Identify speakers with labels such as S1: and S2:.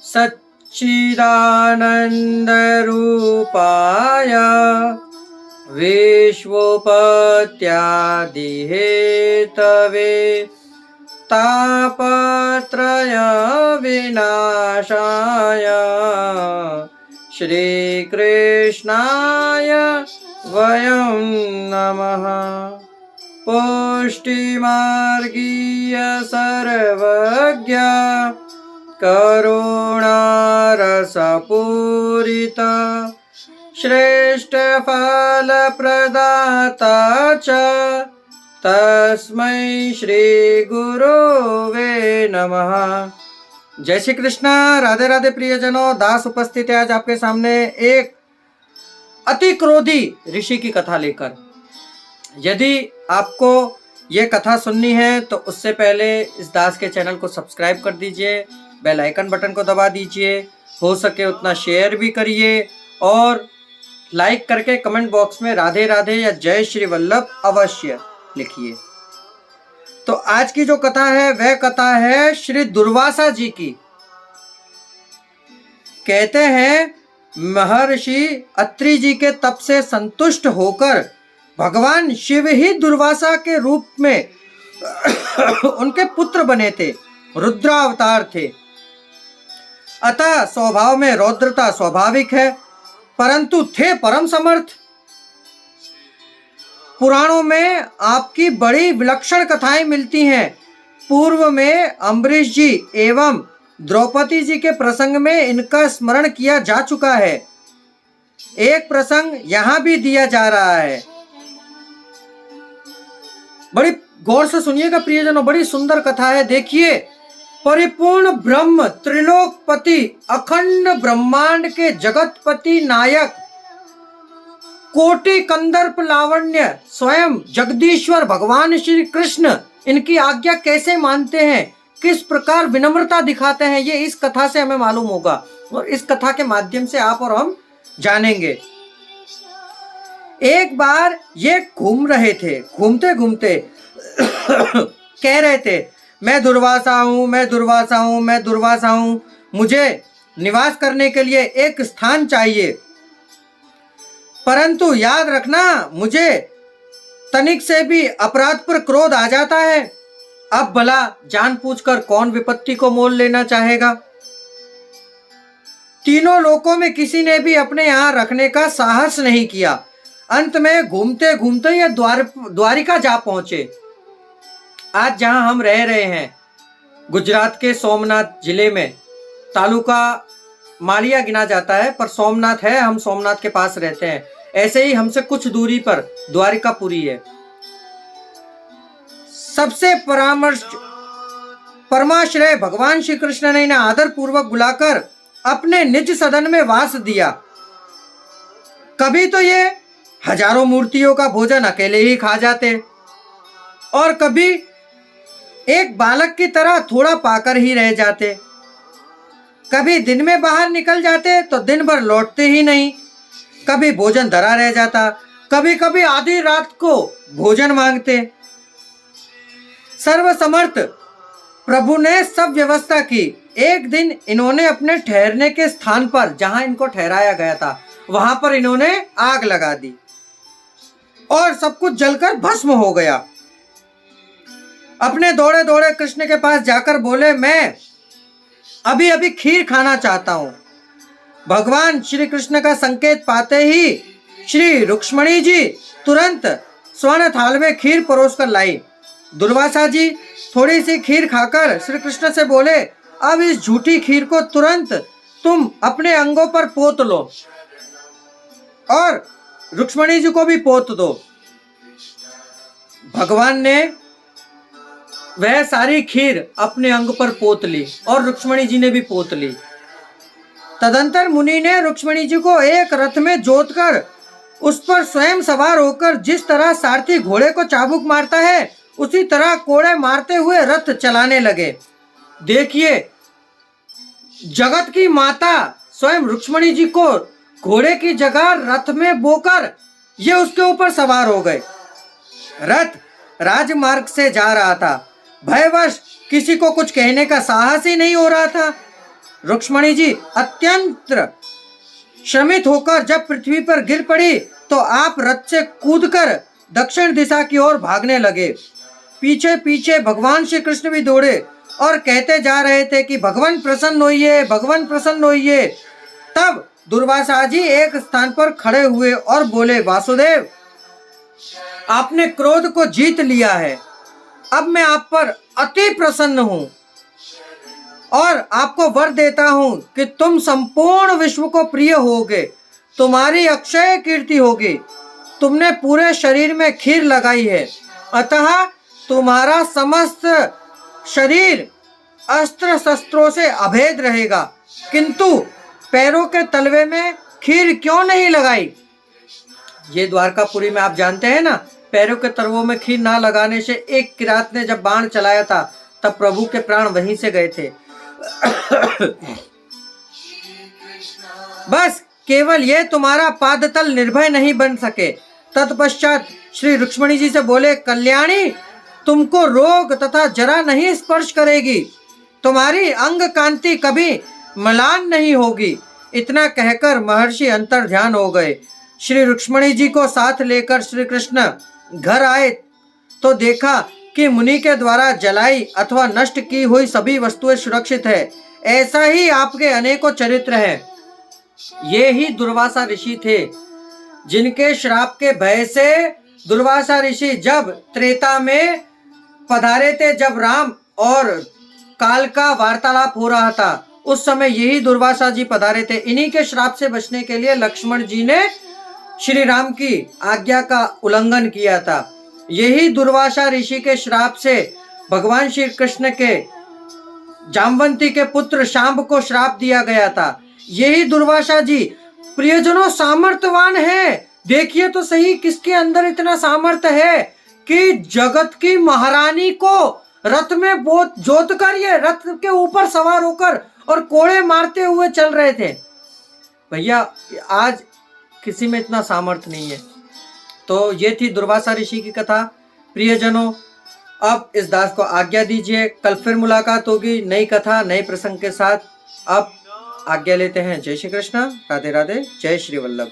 S1: सच्चिदानन्दरूपाय विश्वोपत्यादिहेतवे तापत्रय विनाशाय श्रीकृष्णाय वयं नमः। पुष्टिमार्गीय सर्वज्ञ करुणारसपूरित श्रेष्ठ फलप्रदाता च तस्मै श्री गुरुवे नमः। जय श्री कृष्णा। राधे राधे प्रियजनों, दास उपस्थित है आज आपके सामने एक अति क्रोधी ऋषि की कथा लेकर। यदि आपको ये कथा सुननी है तो उससे पहले इस दास के चैनल को सब्सक्राइब कर दीजिए, बेल आइकन बटन को दबा दीजिए, हो सके उतना शेयर भी करिए और लाइक करके कमेंट बॉक्स में राधे राधे या जय श्री वल्लभ अवश्य लिखिए। तो आज की जो कथा है वह कथा है श्री दुर्वासा जी की। कहते हैं महर्षि अत्रि जी के तप से संतुष्ट होकर भगवान शिव ही दुर्वासा के रूप में उनके पुत्र बने थे, रुद्रावतार थे। अतः स्वभाव में रौद्रता स्वाभाविक है, परंतु थे परम समर्थ। पुराणों में आपकी बड़ी विलक्षण कथाएं मिलती हैं। पूर्व में अम्बरीश जी एवं द्रौपदी जी के प्रसंग में इनका स्मरण किया जा चुका है। एक प्रसंग यहाँ भी दिया जा रहा है। बड़ी गौर से सुनिएगा प्रियजनों, बड़ी सुंदर कथा है। देखिए, परिपूर्ण ब्रह्म त्रिलोकपति अखंड ब्रह्मांड के जगतपति नायक कोटि कंदर्प लावण्य स्वयं जगदीश्वर भगवान श्री कृष्ण इनकी आज्ञा कैसे मानते हैं, किस प्रकार विनम्रता दिखाते हैं, ये इस कथा से हमें मालूम होगा और इस कथा के माध्यम से आप और हम जानेंगे। एक बार ये घूम रहे थे, घूमते घूमते कह रहे थे, मैं दुर्वासा हूं, मैं दुर्वासा हूं, मैं दुर्वासा हूं, मुझे निवास करने के लिए एक स्थान चाहिए, परंतु याद रखना मुझे तनिक से भी अपराध पर क्रोध आ जाता है। अब भला जान पूछकर कौन विपत्ति को मोल लेना चाहेगा। तीनों लोकों में किसी ने भी अपने यहाँ रखने का साहस नहीं किया। अंत में घूमते घूमते ये द्वारिका जा पहुंचे। आज जहां हम रह रहे हैं गुजरात के सोमनाथ जिले में, तालुका मालिया गिना जाता है पर सोमनाथ है, हम सोमनाथ के पास रहते हैं। ऐसे ही हमसे कुछ दूरी पर द्वारिकापुरी है। सबसे परमाश्रय भगवान श्री कृष्ण ने इन्हें आदर पूर्वक बुलाकर अपने निज सदन में वास दिया। कभी तो ये हजारों मूर्तियों का भोजन अकेले ही खा जाते और कभी एक बालक की तरह थोड़ा पाकर ही रह जाते। कभी दिन में बाहर निकल जाते तो दिन भर लौटते ही नहीं। कभी भोजन धरा रह जाता, कभी कभी आधी रात को भोजन मांगते। सर्वसमर्थ प्रभु ने सब व्यवस्था की। एक दिन इन्होंने अपने ठहरने के स्थान पर, जहां इनको ठहराया गया था, वहां पर इन्होंने आग लगा दी और सब कुछ जलकर भस्म हो गया। अपने दौड़े दौड़े कृष्ण के पास जाकर बोले, मैं अभी अभी खीर खाना चाहता हूं। भगवान श्री कृष्ण का संकेत पाते ही श्री रुक्ष्मणी जी तुरंत स्वर्ण थाल में खीर परोस कर लाई। दुर्वासा जी थोड़ी सी खीर खाकर श्री कृष्ण से बोले, अब इस झूठी खीर को तुरंत तुम अपने अंगों पर पोत लो और रुक्ष्मणी जी को भी पोत दो। भगवान ने वह सारी खीर अपने अंग पर पोत ली और रुक्ष्मणी जी ने भी पोत ली। तदंतर मुनि ने रुक्ष्मणी जी को एक रथ में जोतकर उस पर स्वयं सवार होकर जिस तरह सारथी घोड़े को चाबुक मारता है उसी तरह कोड़े मारते हुए रथ चलाने लगे। देखिए, जगत की माता स्वयं रुक्ष्मणी जी को घोड़े की जगह रथ में बोकर ये उसके ऊपर सवार हो गए। रथ राजमार्ग से जा रहा था। भयवश किसी को कुछ कहने का साहस ही नहीं हो रहा था। रुक्मणी जी अत्यंत श्रमित होकर जब पृथ्वी पर गिर पड़ी तो आप रथ से कूदकर दक्षिण दिशा की ओर भागने लगे। पीछे पीछे भगवान श्री कृष्ण भी दौड़े और कहते जा रहे थे कि भगवान प्रसन्न होइए, भगवान प्रसन्न होइए। तब दुर्वासा जी एक स्थान पर खड़े हुए और बोले, वासुदेव, आपने क्रोध को जीत लिया है। अब मैं आप पर अति प्रसन्न हूं और आपको वर देता हूं कि तुम संपूर्ण विश्व को प्रिय होगे, तुम्हारी अक्षय कीर्ति होगी। तुमने पूरे शरीर में खीर लगाई है, अतः तुम्हारा समस्त शरीर अस्त्र शस्त्रों से अभेद रहेगा, किंतु पैरों के तलवे में खीर क्यों नहीं लगाई? ये द्वारकापुरी में आप जानते हैं ना, पैरों के तलवों में खीर ना लगाने से एक किरात ने जब बाण चलाया था तब प्रभु के प्राण वहीं से गए थे। बस केवल ये तुम्हारा पादतल निर्भय नहीं बन सके। तत्पश्चात श्री रुक्मणी जी से बोले, कल्याणी, तुमको रोग तथा जरा नहीं स्पर्श करेगी, तुम्हारी अंग कांति कभी मलान नहीं होगी। इतना कहकर महर्षि अंतर ध्यान हो गए। श्री रुक्मणी जी को साथ लेकर श्री कृष्ण घर आए तो देखा कि मुनि के द्वारा जलाई अथवा नष्ट की हुई सभी वस्तुएं सुरक्षित है। ऐसा ही आपके अनेकों चरित्र हैं। ये ही दुर्वासा ऋषि थे जिनके श्राप के भय से दुर्वासा ऋषि जब त्रेता में पधारे थे, जब राम और काल का वार्तालाप हो रहा था, उस समय यही दुर्वासा जी पधारे थे। इन्हीं के श्राप से बचने के लिए लक्ष्मण जी ने श्री राम की आज्ञा का उल्लंघन किया था। यही दुर्वासा ऋषि के श्राप से भगवान श्री कृष्ण के जामवंती के पुत्र शांब को श्राप दिया गया था। यही दुर्वासा जी प्रियजनों सामर्थ्यवान है। देखिए तो सही किसके अंदर इतना सामर्थ्य है कि जगत की महारानी को रथ में जोत कर ये रथ के ऊपर सवार होकर और कोड़े मारते हुए चल रहे थे। भैया आज किसी में इतना सामर्थ्य नहीं है। तो ये थी दुर्वासा ऋषि की कथा। प्रियजनों, अब इस दास को आज्ञा दीजिए, कल फिर मुलाकात होगी नई कथा नए प्रसंग के साथ। अब आज्ञा लेते हैं। जय श्री कृष्ण, राधे राधे, जय श्री वल्लभ।